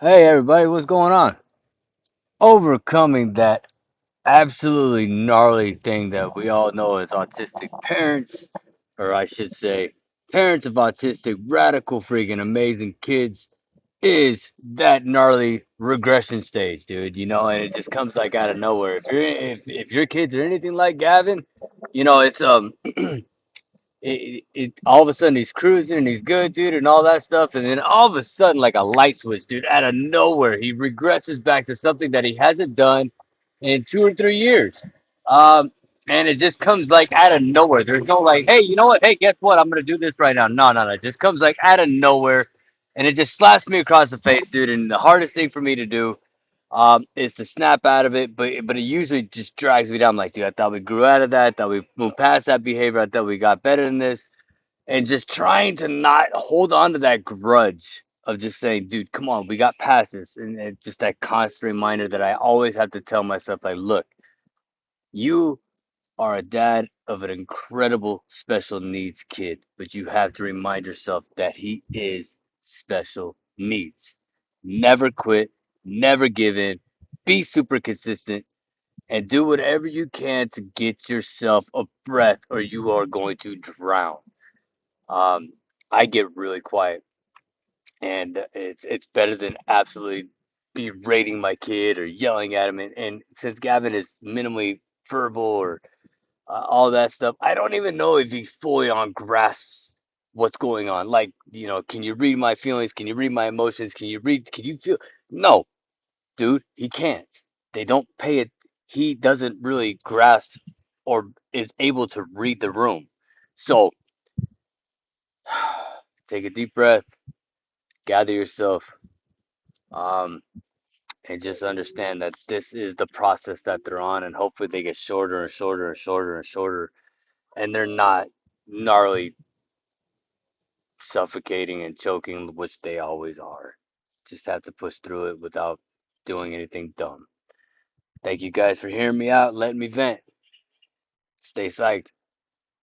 Hey everybody, what's going on? Overcoming that absolutely gnarly thing that we all know as autistic parents, or I should say, parents of autistic, radical, freaking amazing kids, is that gnarly regression stage, dude. And it just comes like out of nowhere. If your kids are anything like Gavin, it's it all of a sudden he's cruising and he's good, dude, and all that stuff, and then all of a sudden, like a light switch, dude, out of nowhere, he regresses back to something that he hasn't done in 2 or 3 years. Um, and it just comes like out of nowhere. There's no like, hey, you know what? Hey, guess what? I'm gonna do this right now. No, no, no. It just comes like out of nowhere, and it just slaps me across the face, dude. And the hardest thing for me to do is to snap out of it, but it usually just drags me down. I'm like, dude, I thought we grew out of that. I thought we moved past that behavior. I thought we got better than this, and just trying to not hold on to that grudge of just saying, dude, come on, we got past this, and it's just that constant reminder that I always have to tell myself, like, look, you are a dad of an incredible special needs kid, but you have to remind yourself that he is special needs. Never quit, never give in, be super consistent, and do whatever you can to get yourself a breath or you are going to drown. Um, I get really quiet, and it's better than absolutely berating my kid or yelling at him. And since Gavin is minimally verbal or all that stuff. I don't even know if he fully on grasps what's going on. Like, can you read my feelings? Can you read my emotions? Can you feel? No, dude, he can't. They don't pay it. He doesn't really grasp or is able to read the room. So take a deep breath, gather yourself, um, and just understand that this is the process that they're on, and hopefully they get shorter and shorter and shorter and shorter, and they're not gnarly suffocating and choking, which they always are. Just have to push through it without doing anything dumb. Thank you guys for hearing me out, letting me vent. Stay psyched.